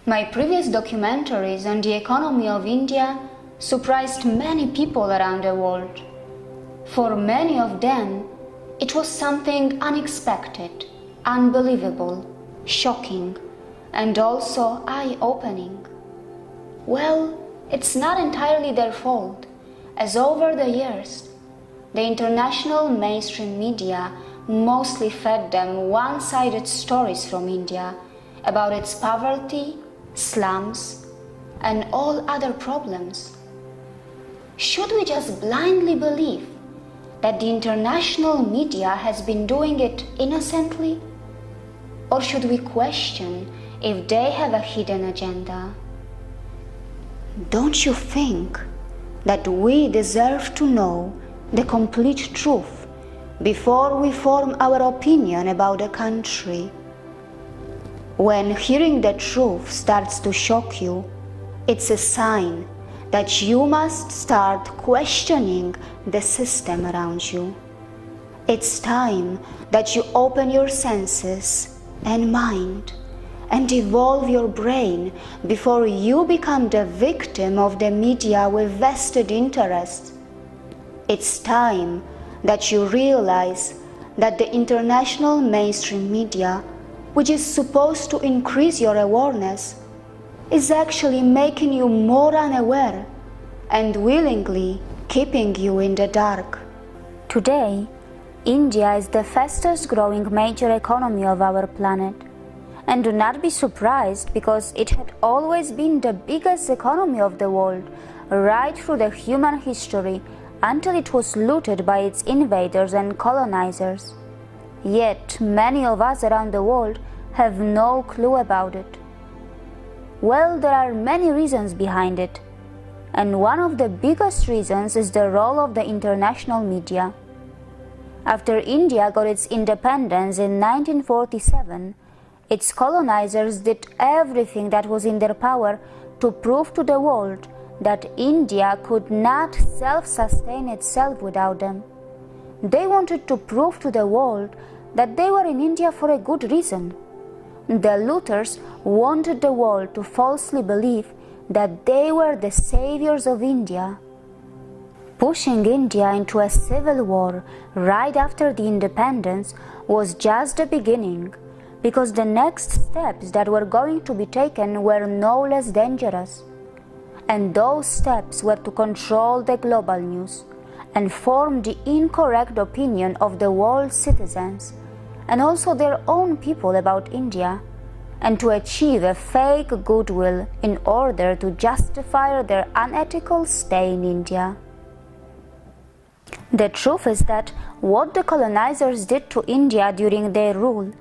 My previous documentaries on the economy of India surprised many people around the world. For many of them, it was something unexpected, unbelievable, shocking, and also eye-opening. Well, it's not entirely their fault, as over the years, the international mainstream media mostly fed them one-sided stories from India about its poverty, slums, and all other problems. Should we just blindly believe that the international media has been doing it innocently? Or should we question if they have a hidden agenda? Don't you think that we deserve to know the complete truth before we form our opinion about a country? When hearing the truth starts to shock you, it's a sign that you must start questioning the system around you. It's time that you open your senses and mind and evolve your brain before you become the victim of the media with vested interests. It's time that you realize that the international mainstream media, which is supposed to increase your awareness, is actually making you more unaware and willingly keeping you in the dark. Today, India is the fastest growing major economy of our planet. And do not be surprised, because it had always been the biggest economy of the world right through the human history until it was looted by its invaders and colonizers. Yet many of us around the world have no clue about it. Well, there are many reasons behind it, and one of the biggest reasons is the role of the international media. After India got its independence in 1947, its colonizers did everything that was in their power to prove to the world that India could not self-sustain itself without them. They wanted to prove to the world that they were in India for a good reason. The looters wanted the world to falsely believe that they were the saviors of India. Pushing India into a civil war right after the independence was just the beginning, because the next steps that were going to be taken were no less dangerous. And those steps were to control the global news and form the incorrect opinion of the world's citizens and also their own people about India, and to achieve a fake goodwill in order to justify their unethical stay in India. The truth is that what the colonizers did to India during their rule,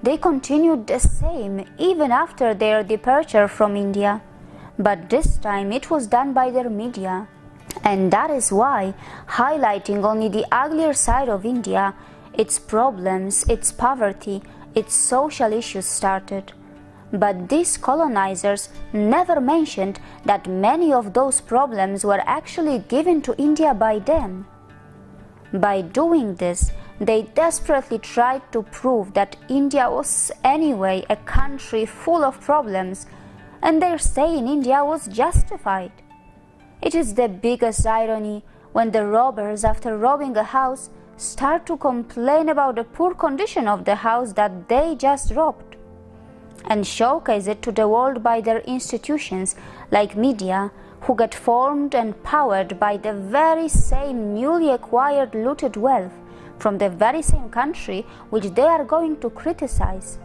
they continued the same even after their departure from India, but this time it was done by their media. And that is why highlighting only the uglier side of India, its problems, its poverty, its social issues started. But these colonizers never mentioned that many of those problems were actually given to India by them. By doing this, they desperately tried to prove that India was anyway a country full of problems, and their stay in India was justified. It is the biggest irony when the robbers, after robbing a house, start to complain about the poor condition of the house that they just robbed, and showcase it to the world by their institutions like media, who get formed and powered by the very same newly acquired looted wealth from the very same country which they are going to criticize.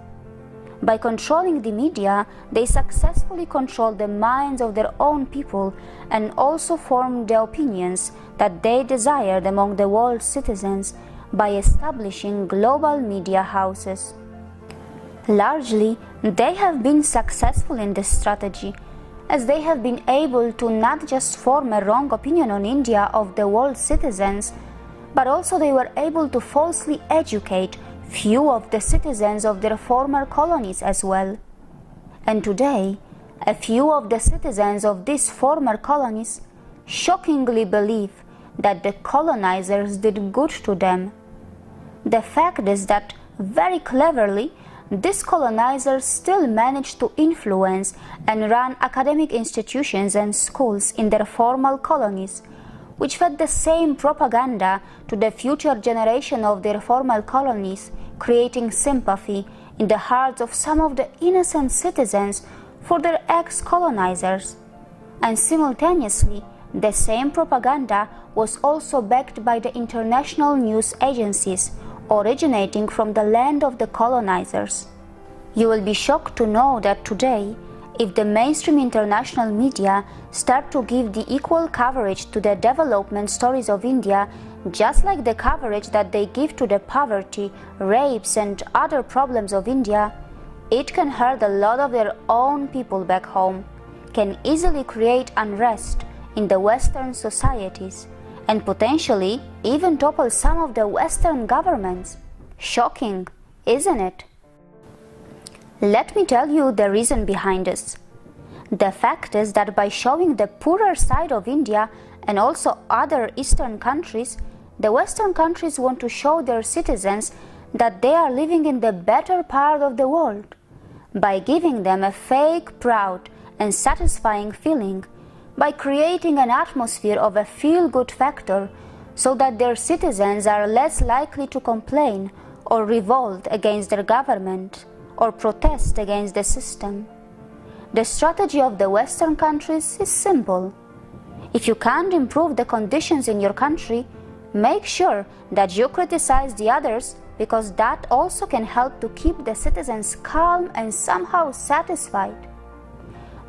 By controlling the media, they successfully control the minds of their own people and also form the opinions that they desired among the world's citizens by establishing global media houses. Largely, they have been successful in this strategy, as they have been able to not just form a wrong opinion on India of the world's citizens, but also they were able to falsely educate few of the citizens of their former colonies as well. And today, a few of the citizens of these former colonies shockingly believe that the colonizers did good to them. The fact is that, very cleverly, these colonizers still managed to influence and run academic institutions and schools in their formal colonies, which fed the same propaganda to the future generation of their formal colonies, creating sympathy in the hearts of some of the innocent citizens for their ex-colonizers. And simultaneously, the same propaganda was also backed by the international news agencies originating from the land of the colonizers. You will be shocked to know that today, if the mainstream international media start to give the equal coverage to the development stories of India, just like the coverage that they give to the poverty, rapes and other problems of India, it can hurt a lot of their own people back home, can easily create unrest in the Western societies, and potentially even topple some of the Western governments. Shocking, isn't it? Let me tell you the reason behind this. The fact is that by showing the poorer side of India and also other Eastern countries, the Western countries want to show their citizens that they are living in the better part of the world, by giving them a fake, proud and satisfying feeling, by creating an atmosphere of a feel-good factor so that their citizens are less likely to complain or revolt against their government or protest against the system. The strategy of the Western countries is simple. If you can't improve the conditions in your country, make sure that you criticize the others, because that also can help to keep the citizens calm and somehow satisfied.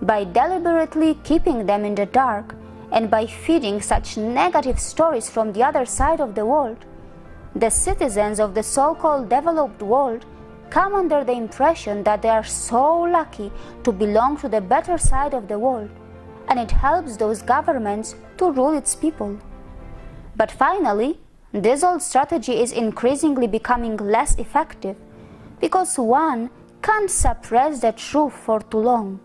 By deliberately keeping them in the dark and by feeding such negative stories from the other side of the world, the citizens of the so-called developed world come under the impression that they are so lucky to belong to the better side of the world, and it helps those governments to rule its people. But finally, this old strategy is increasingly becoming less effective because one can't suppress the truth for too long.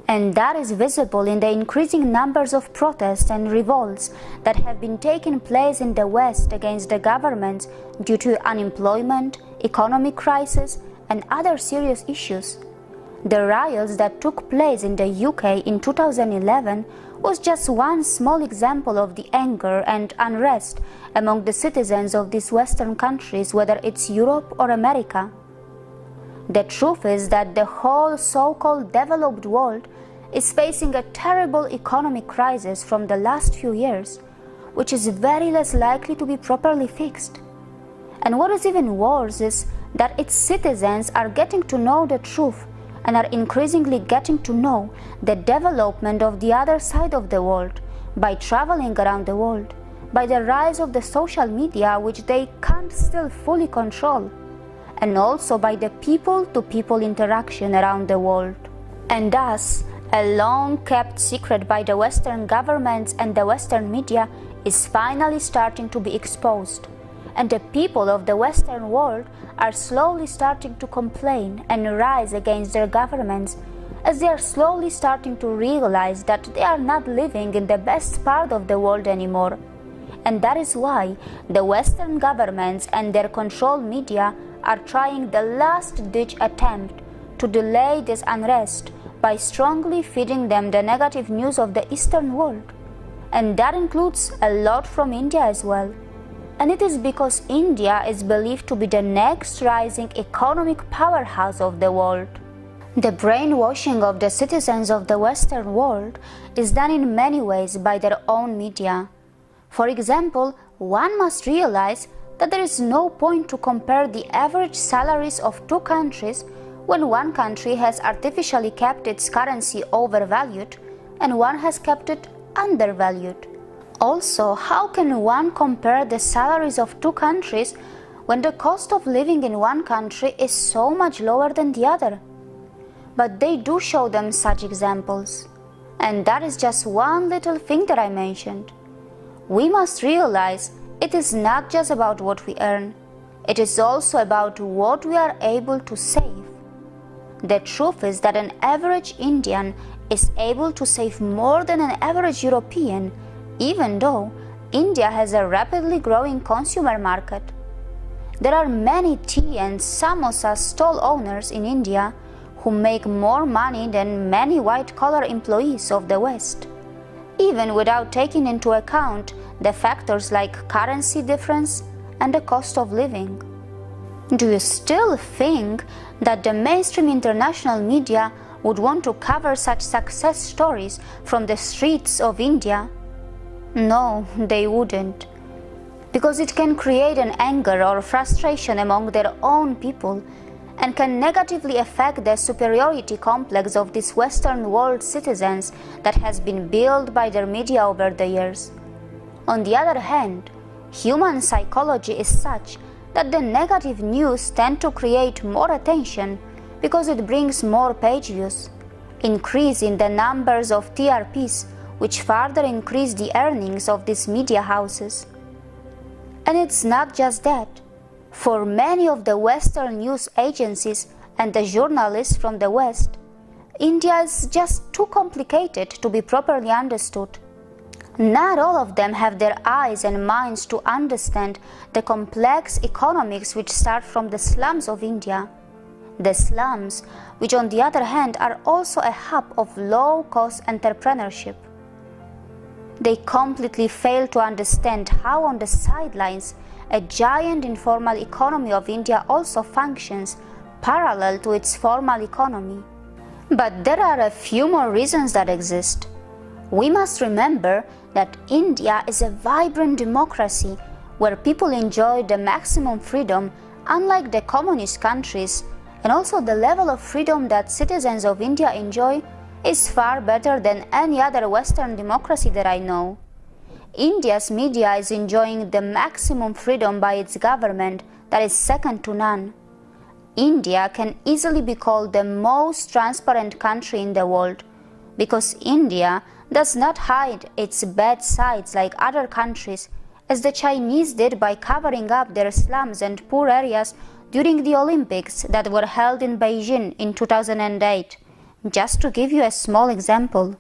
And that is visible in the increasing numbers of protests and revolts that have been taking place in the West against the governments due to unemployment, economic crisis, and other serious issues. The riots that took place in the UK in 2011 was just one small example of the anger and unrest among the citizens of these Western countries, whether it's Europe or America. The truth is that the whole so-called developed world is facing a terrible economic crisis from the last few years, which is very less likely to be properly fixed. And what is even worse is that its citizens are getting to know the truth and are increasingly getting to know the development of the other side of the world by traveling around the world, by the rise of the social media, which they can't still fully control, and also by the people-to-people interaction around the world. And thus, a long-kept secret by the Western governments and the Western media is finally starting to be exposed, and the people of the Western world are slowly starting to complain and rise against their governments, as they are slowly starting to realize that they are not living in the best part of the world anymore. And that is why the Western governments and their controlled media are trying the last-ditch attempt to delay this unrest by strongly feeding them the negative news of the Eastern world. And that includes a lot from India as well. And it is because India is believed to be the next rising economic powerhouse of the world. The brainwashing of the citizens of the Western world is done in many ways by their own media. For example, one must realize that there is no point to compare the average salaries of two countries when one country has artificially kept its currency overvalued and one has kept it undervalued. Also, how can one compare the salaries of two countries when the cost of living in one country is so much lower than the other? But they do show them such examples. And that is just one little thing that I mentioned. We must realize it is not just about what we earn. It is also about what we are able to save. The truth is that an average Indian is able to save more than an average European, even though India has a rapidly growing consumer market. There are many tea and samosa stall owners in India who make more money than many white-collar employees of the West, even without taking into account the factors like currency difference and the cost of living. Do you still think that the mainstream international media would want to cover such success stories from the streets of India? No, they wouldn't, because it can create an anger or frustration among their own people and can negatively affect the superiority complex of these Western world citizens that has been built by their media over the years. On the other hand, human psychology is such that the negative news tend to create more attention because it brings more page views, increase in the numbers of TRPs, which further increase the earnings of these media houses. And it's not just that. For many of the Western news agencies and the journalists from the West, India is just too complicated to be properly understood. Not all of them have their eyes and minds to understand the complex economics which start from the slums of India. The slums, which on the other hand are also a hub of low-cost entrepreneurship. They completely fail to understand how on the sidelines a giant informal economy of India also functions parallel to its formal economy. But there are a few more reasons that exist. We must remember that India is a vibrant democracy where people enjoy the maximum freedom, unlike the communist countries, and also the level of freedom that citizens of India enjoy is far better than any other Western democracy that I know. India's media is enjoying the maximum freedom by its government that is second to none. India can easily be called the most transparent country in the world because India does not hide its bad sides like other countries, as the Chinese did by covering up their slums and poor areas during the Olympics that were held in Beijing in 2008. Just to give you a small example,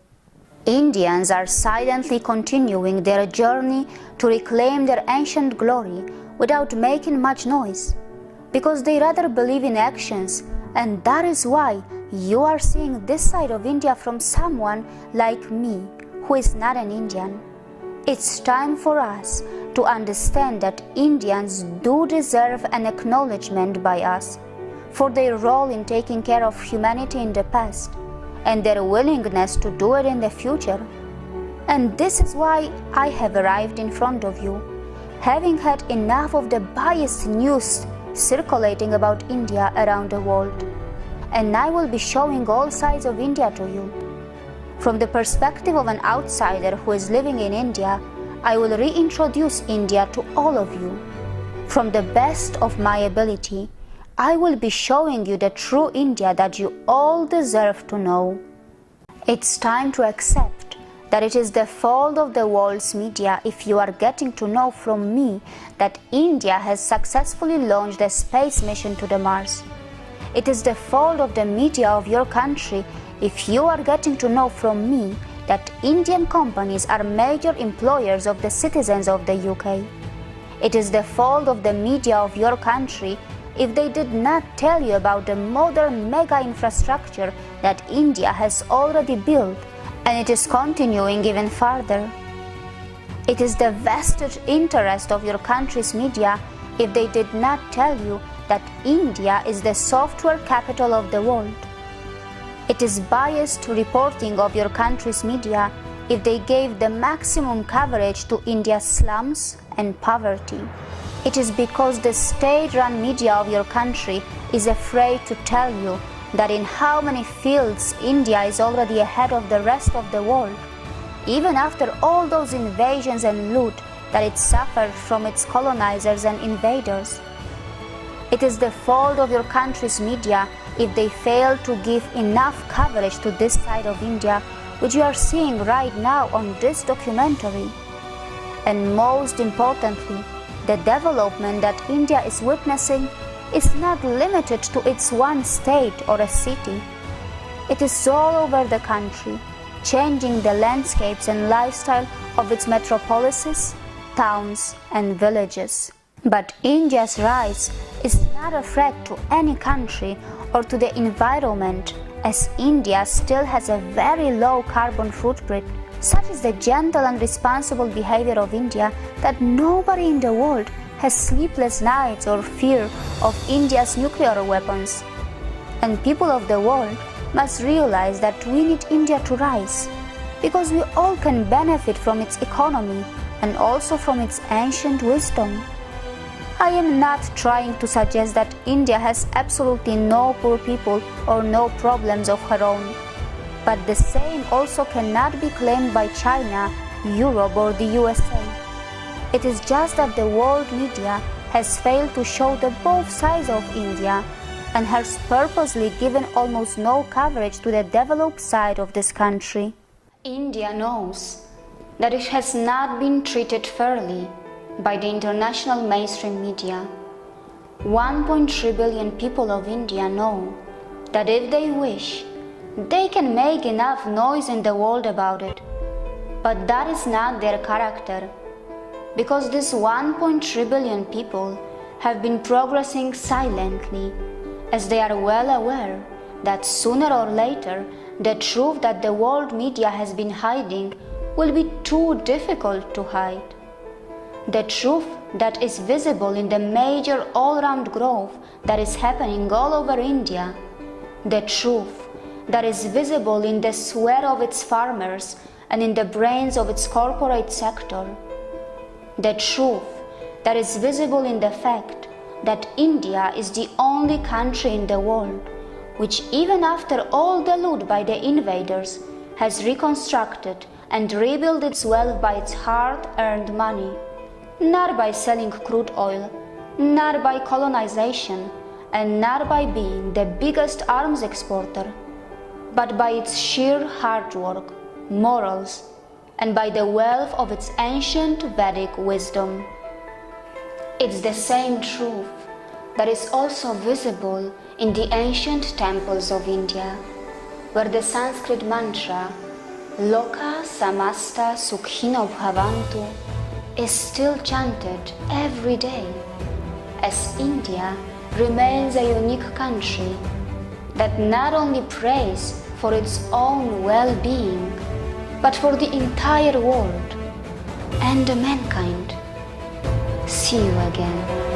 Indians are silently continuing their journey to reclaim their ancient glory without making much noise, because they rather believe in actions, and that is why you are seeing this side of India from someone like me, who is not an Indian. It's time for us to understand that Indians do deserve an acknowledgement by us for their role in taking care of humanity in the past and their willingness to do it in the future. And this is why I have arrived in front of you, having had enough of the biased news circulating about India around the world. And I will be showing all sides of India to you. From the perspective of an outsider who is living in India, I will reintroduce India to all of you. From the best of my ability, I will be showing you the true India that you all deserve to know. It's time to accept that it is the fault of the world's media if you are getting to know from me that India has successfully launched a space mission to the Mars. It is the fault of the media of your country if you are getting to know from me that Indian companies are major employers of the citizens of the UK. It is the fault of the media of your country if they did not tell you about the modern mega infrastructure that India has already built and it is continuing even further. It is the vested interest of your country's media if they did not tell you that India is the software capital of the world. It is biased reporting of your country's media if they gave the maximum coverage to India's slums and poverty. It is because the state-run media of your country is afraid to tell you that in how many fields India is already ahead of the rest of the world, even after all those invasions and loot that it suffered from its colonizers and invaders. It is the fault of your country's media if they fail to give enough coverage to this side of India, which you are seeing right now on this documentary. And most importantly, the development that India is witnessing is not limited to its one state or a city. It is all over the country, changing the landscapes and lifestyle of its metropolises, towns and villages. But India's rise is not a threat to any country or to the environment, as India still has a very low carbon footprint. Such is the gentle and responsible behavior of India that nobody in the world has sleepless nights or fear of India's nuclear weapons. And people of the world must realize that we need India to rise, because we all can benefit from its economy and also from its ancient wisdom. I am not trying to suggest that India has absolutely no poor people or no problems of her own. But the same also cannot be claimed by China, Europe or the USA. It is just that the world media has failed to show the both sides of India and has purposely given almost no coverage to the developed side of this country. India knows that it has not been treated fairly by the international mainstream media. 1.3 billion people of India know that if they wish, they can make enough noise in the world about it. But that is not their character, because these 1.3 billion people have been progressing silently, as they are well aware that sooner or later the truth that the world media has been hiding will be too difficult to hide. The truth that is visible in the major all-round growth that is happening all over India, the truth that is visible in the sweat of its farmers and in the brains of its corporate sector, the truth that is visible in the fact that India is the only country in the world which, even after all the loot by the invaders, has reconstructed and rebuilt its wealth by its hard-earned money, not by selling crude oil, not by colonization, and not by being the biggest arms exporter, but by its sheer hard work, morals, and by the wealth of its ancient Vedic wisdom. It's the same truth that is also visible in the ancient temples of India, where the Sanskrit mantra Loka Samasta Sukino Bhavanthu is still chanted every day, as India remains a unique country that not only prays for its own well-being, but for the entire world and mankind. See you again.